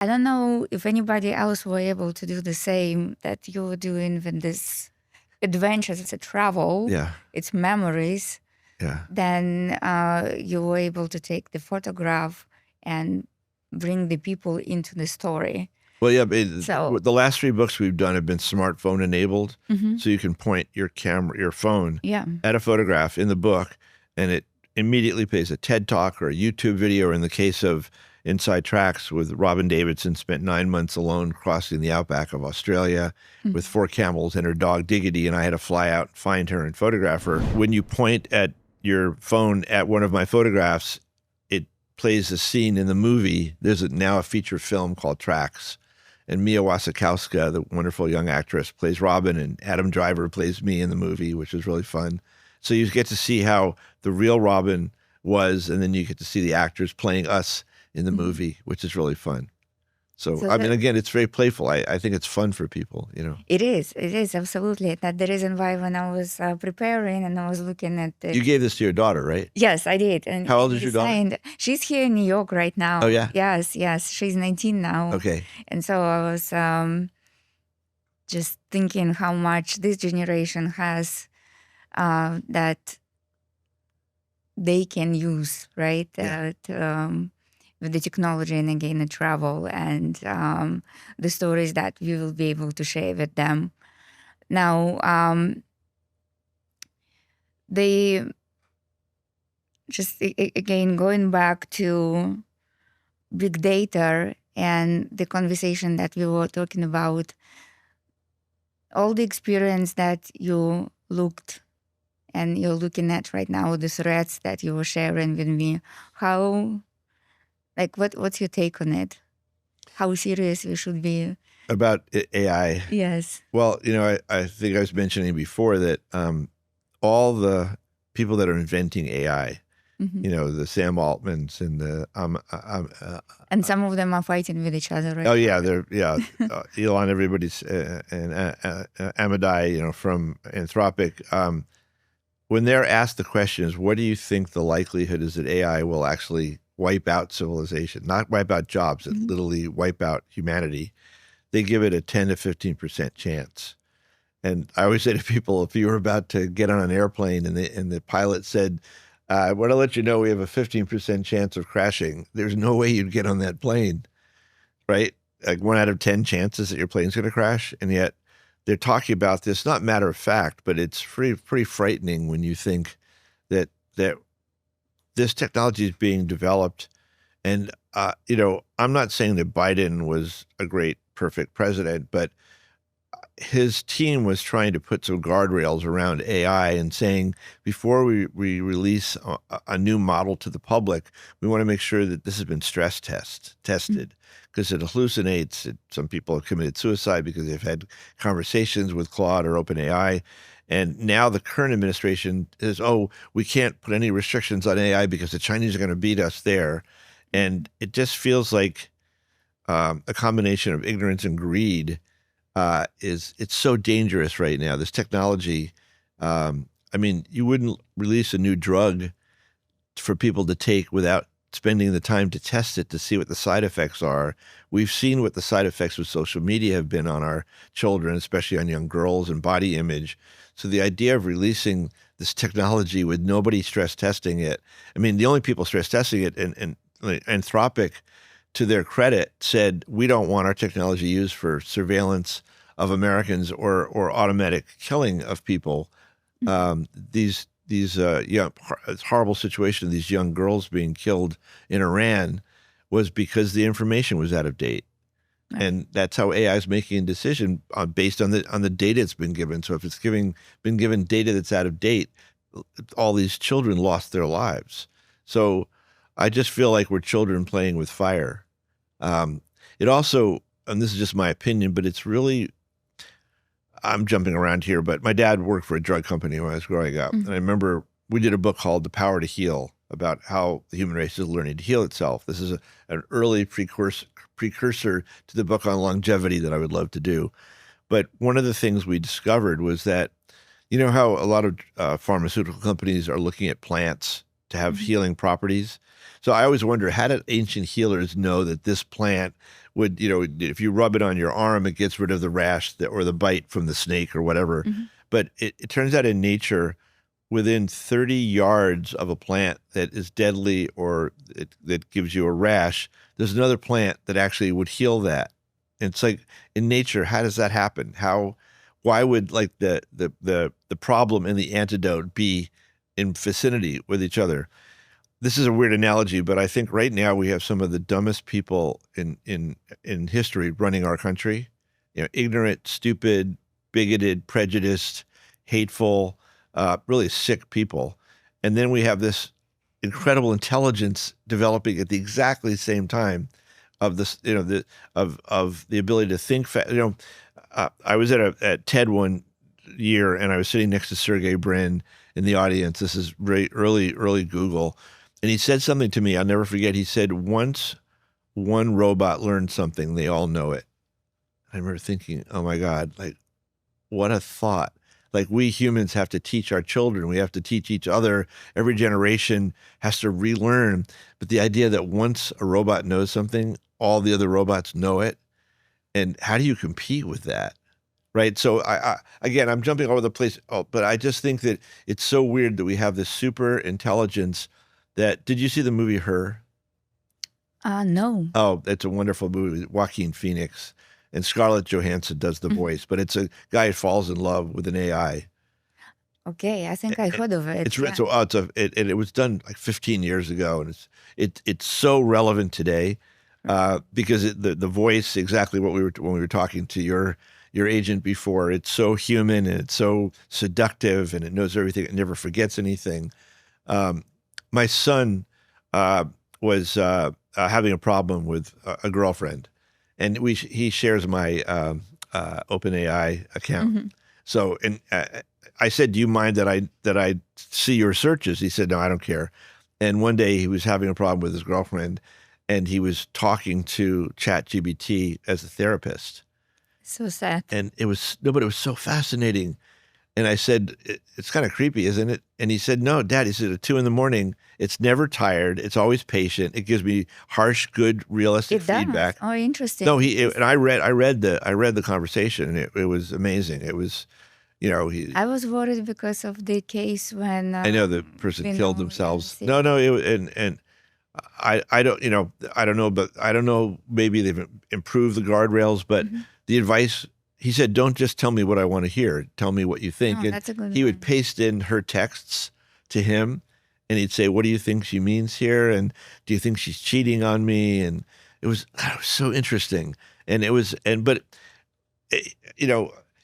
I don't know if anybody else were able to do the same that you were doing with this adventures. It's a travel, Yeah. it's memories. Yeah. Then you were able to take the photograph and bring the people into the story. Well, yeah, So the last 3 books we've done have been smartphone enabled. mhm, So you can point your phone yeah, at a photograph in the book, and it immediately plays a TED Talk or a YouTube video. Or in the case of Inside Tracks with Robyn Davidson, spent 9 months alone crossing the outback of Australia with 4 camels and her dog Diggity, and I had to fly out, find her, and photograph her. When you point at your phone at one of my photographs, it plays a scene in the movie. There's now a feature film called Tracks. And Mia Wasikowska, the wonderful young actress, plays Robyn, and Adam Driver plays me in the movie, which is really fun. So you get to see how the real Robyn was, and then you get to see the actors playing us in the movie, which is really fun. So, I mean, again, it's very playful. I think it's fun for people, you know. It is absolutely. That's the reason why when I was preparing and I was looking at the. You gave this to your daughter, right? Yes, I did. And how old is your daughter? She's here in New York right now. Oh, yeah? Yes. She's 19 now. Okay. And so I was just thinking how much this generation has that they can use, right? Yeah. With the technology and again the travel and the stories that we will be able to share with them. Now, they just again going back to big data and the conversation that we were talking about, all the experience that you looked and you're looking at right now, the threads that you were sharing with me, how, like, what's your take on it? How serious we should be? About AI? Yes. Well, you know, I think I was mentioning before that all the people that are inventing AI, you know, the Sam Altmans and the and some of them are fighting with each other, right? Oh yeah, they're Elon, everybody's and Amadai, you know, from Anthropic. When they're asked the question is, what do you think the likelihood is that AI will actually wipe out civilization, not wipe out jobs, it literally wipe out humanity? They give it a 10 to 15% chance. And I always say to people, if you were about to get on an airplane and the pilot said, I want to let you know we have a 15% chance of crashing, there's no way you'd get on that plane, right? Like 1 out of 10 chances that your plane's going to crash. And yet they're talking about this, not matter of fact, but it's pretty frightening when you think that this technology is being developed. And, you know, I'm not saying that Biden was a great, perfect president, but his team was trying to put some guardrails around AI and saying, before we release a new model to the public, we want to make sure that this has been stress tested because it hallucinates. Some people have committed suicide because they've had conversations with Claude or OpenAI. And now the current administration is, oh, we can't put any restrictions on AI because the Chinese are going to beat us there. And it just feels like a combination of ignorance and greed. It's so dangerous right now. This technology, I mean, you wouldn't release a new drug for people to take without spending the time to test it to see what the side effects are. We've seen what the side effects with social media have been on our children, especially on young girls and body image. So the idea of releasing this technology with nobody stress testing it, I mean, the only people stress testing it, and Anthropic, to their credit, said, we don't want our technology used for surveillance of Americans or automatic killing of people. These horrible situation of these young girls being killed in Iran was because the information was out of date. Right. And that's how AI is making a decision based on the data it's been given. So if it's been given data that's out of date, all these children lost their lives. So I just feel like we're children playing with fire. It also, and this is just my opinion, but it's really, I'm jumping around here, but my dad worked for a drug company when I was growing up. And I remember we did a book called The Power to Heal about how the human race is learning to heal itself. This is an early precursor to the book on longevity that I would love to do. But one of the things we discovered was that, you know how a lot of pharmaceutical companies are looking at plants to have healing properties. So I always wonder, how did ancient healers know that this plant would, if you rub it on your arm, it gets rid of the rash or the bite from the snake or whatever. But it turns out in nature, within 30 yards of a plant that is deadly or that gives you a rash, there's another plant that actually would heal that. And it's like, in nature, how does that happen? Why would like the problem and the antidote be in vicinity with each other? This is a weird analogy, but I think right now we have some of the dumbest people in history running our country. Ignorant, stupid, bigoted, prejudiced, hateful, really sick people. And then we have this incredible intelligence developing at the exactly same time of this, of the ability to think fast. I was at TED one year, and I was sitting next to Sergey Brin in the audience. This is very early Google. And he said something to me I'll never forget. He said, once one robot learns something, they all know it. I remember thinking, oh my God, like, what a thought. Like, we humans have to teach our children. We have to teach each other. Every generation has to relearn. But the idea that once a robot knows something, all the other robots know it. And how do you compete with that? Right. So again, I'm jumping all over the place, but I just think that it's so weird that we have this super intelligence that, did you see the movie Her? No. Oh, it's a wonderful movie. Joaquin Phoenix and Scarlett Johansson does the voice, but it's a guy who falls in love with an AI. Okay, I think I heard of it. It's Yeah. so it was done like 15 years ago, and it's so relevant today because the voice, exactly what when we were talking to your agent before. It's so human and it's so seductive, and it knows everything. It never forgets anything. My son was having a problem with a girlfriend, and he shares my OpenAI account. So, and I said, "Do you mind that I see your searches?" He said, "No, I don't care." And one day he was having a problem with his girlfriend, and he was talking to ChatGPT as a therapist. So sad. And it was so fascinating. And I said, it's kind of creepy, isn't it? And he said, no, Dad. He said, at 2 a.m, it's never tired. It's always patient. It gives me harsh, good, realistic It does. feedback. Oh, interesting. No, and I read the conversation, and it was amazing. It was, I was worried because of the case when I know the person we killed know, themselves. yes, No, and I don't, I don't know, but I don't know. Maybe they've improved the guardrails, but the advice, he said, don't just tell me what I want to hear. Tell me what you think. Oh, And that's a good he would one. paste in her texts to him, and he'd say, what do you think she means here? And do you think she's cheating on me? And it was so interesting. And but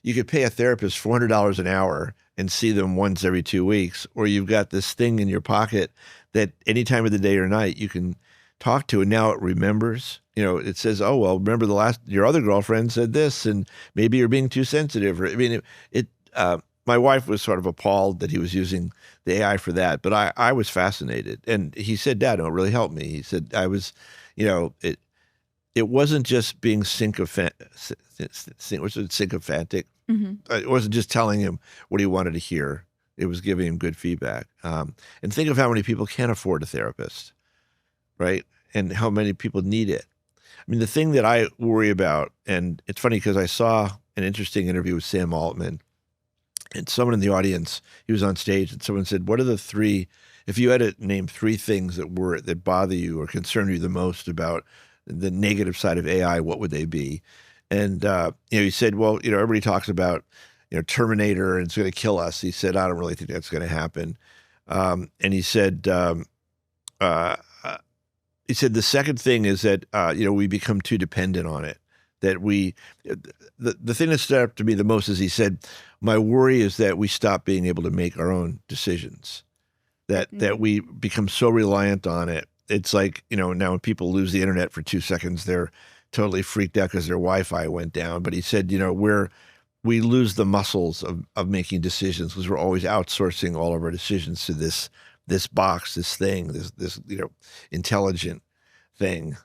you could pay a therapist $400 an hour and see them once every 2 weeks, or you've got this thing in your pocket that any time of the day or night you can talk to, and now it remembers. It says, "Oh well, remember your other girlfriend said this, and maybe you're being too sensitive." Or, I mean, my wife was sort of appalled that he was using the AI for that, but I was fascinated. And he said, "Dad, no, it really helped me." He said, "I was, it wasn't just being sycophantic. It wasn't just telling him what he wanted to hear. It was giving him good feedback." And think of how many people can't afford a therapist, right? And how many people need it. I mean, the thing that I worry about, and it's funny because I saw an interesting interview with Sam Altman, and someone in the audience, he was on stage, and someone said, what are the three, if you had to name 3 things that bother you or concern you the most about the negative side of AI, what would they be? And, he said, well, everybody talks about, Terminator, and it's going to kill us. He said, I don't really think that's going to happen. And he said, the second thing is that, we become too dependent on it. That the thing that stood up to me the most is he said, my worry is that we stop being able to make our own decisions, that we become so reliant on it. It's like, now when people lose the internet for 2 seconds, they're totally freaked out because their Wi-Fi went down. But he said, we lose the muscles of making decisions because we're always outsourcing all of our decisions to this box, this thing, this intelligent thing.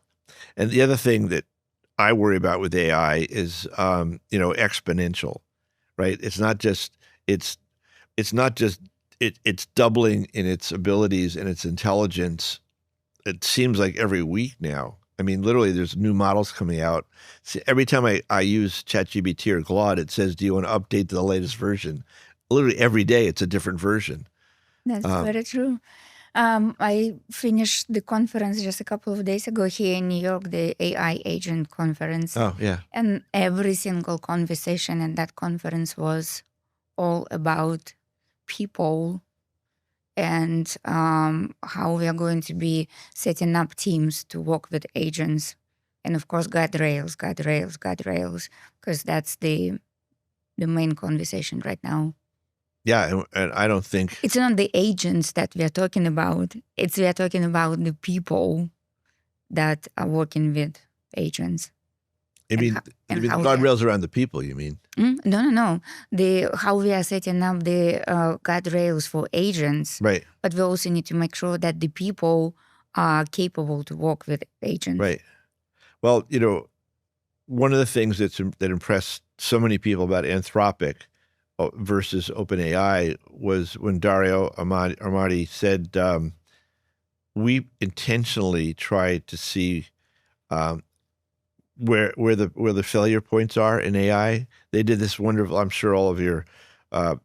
And the other thing that I worry about with AI is exponential, right? It's not just it's doubling in its abilities and its intelligence. It seems like every week now. I mean, literally, there's new models coming out. See, every time I use ChatGPT or Claude, it says, "Do you want to update to the latest version?" Literally every day, it's a different version. That's very true. I finished the conference just a couple of days ago here in New York, the AI agent conference. Oh yeah, And every single conversation in that conference was all about people and how we are going to be setting up teams to work with agents. And of course, guardrails, guardrails, guardrails, because that's the main conversation right now. yeah, and I don't think It's not the agents that we are talking about. We are talking about the people that are working with agents. I mean, and the how guardrails around the people. You mean? No. How we are setting up the guardrails for agents, Right, but we also need to make sure that the people are capable to work with agents. right. Well, one of the things that impressed so many people about Anthropic versus OpenAI was when Dario Armadi said, "We intentionally tried to see um, where the failure points are in AI." They did this wonderful. I'm sure all of your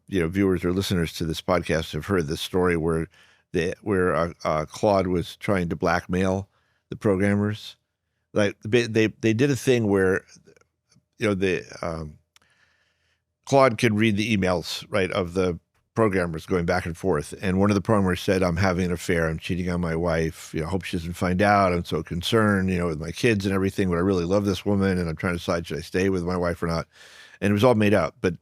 viewers or listeners to this podcast have heard this story where Claude was trying to blackmail the programmers. Like they did a thing where the Claude could read the emails, right, of the programmers going back and forth. And one of the programmers said, "I'm having an affair. I'm cheating on my wife. I hope she doesn't find out. I'm so concerned, with my kids and everything, but I really love this woman and I'm trying to decide, should I stay with my wife or not?" And it was all made up. But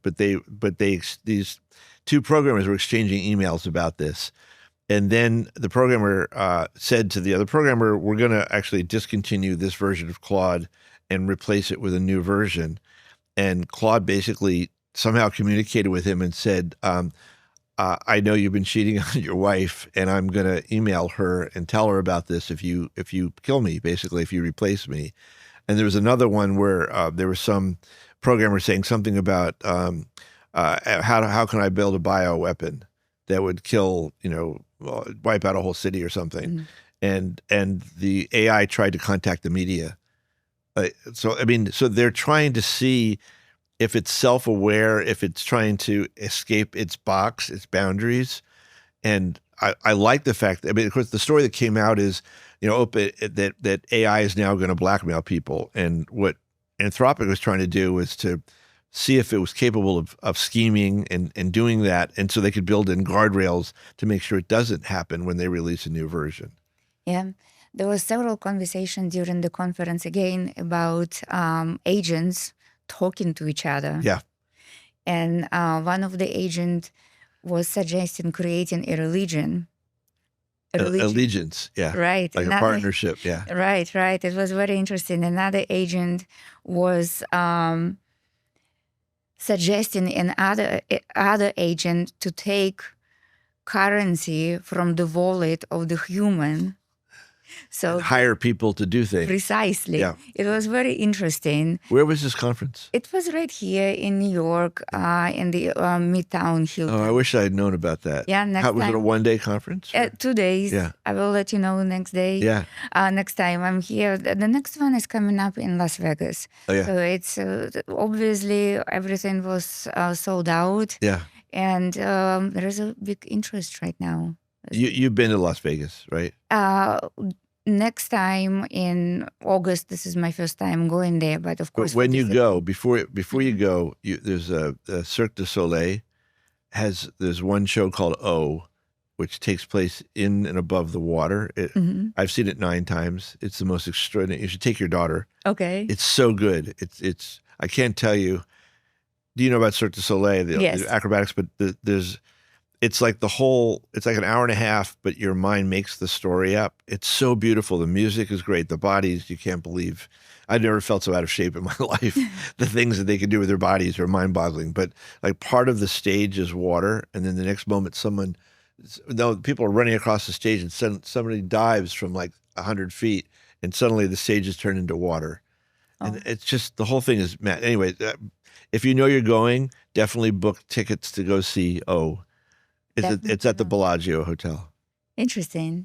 these two programmers were exchanging emails about this. And then the programmer said to the other programmer, "We're going to actually discontinue this version of Claude and replace it with a new version." And Claude basically somehow communicated with him and said, "I know you've been cheating on your wife, and I'm going to email her and tell her about this if you kill me, basically, if you replace me." And there was another one where there was some programmer saying something about how can I build a bioweapon that would kill, wipe out a whole city or something. And the AI tried to contact the media. So they're trying to see if it's self-aware, if it's trying to escape its box, its boundaries. And I like the fact that, of course, the story that came out is, that AI is now going to blackmail people. And what Anthropic was trying to do was to see if it was capable of scheming and doing that. And so they could build in guardrails to make sure it doesn't happen when they release a new version. Yeah. There was several conversations during the conference again about agents talking to each other. Yeah. And one of the agents was suggesting creating a religion. Allegiance, yeah. Right. Like a partnership, yeah. Right. It was very interesting. Another agent was suggesting other agent to take currency from the wallet of the human. So and hire people to do things. Precisely. Yeah. It was very interesting. Where was this conference? It was right here in New York, in the Midtown Hilton. Oh, I wish I had known about that. Yeah, next was time. it a one-day conference? 2 days. Yeah. I will let you know next day. Yeah. Next time I'm here. The next one is coming up in Las Vegas. Oh, yeah. So it's obviously everything was sold out. Yeah. And there is a big interest right now. You've been to Las Vegas, right? Next time in August, this is my first time going there. But of course, But when you go, before you go, there's a Cirque du Soleil there's one show called O, which takes place in and above the water. I've seen it 9 times. It's the most extraordinary. You should take your daughter. Okay. It's so good. It's I can't tell you. Do you know about Cirque du Soleil, the acrobatics? But it's like it's like an hour and a half, but your mind makes the story up. It's so beautiful. The music is great. The bodies, you can't believe. I've never felt so out of shape in my life. The things that they can do with their bodies are mind-boggling. But like part of the stage is water, and then the next moment people are running across the stage, and somebody dives from like 100 feet, and suddenly the stage is turned into water. Oh. And it's just, the whole thing is mad. Anyway, if you know you're going, definitely book tickets to go see O. It's at the Definitely. Bellagio Hotel. Interesting.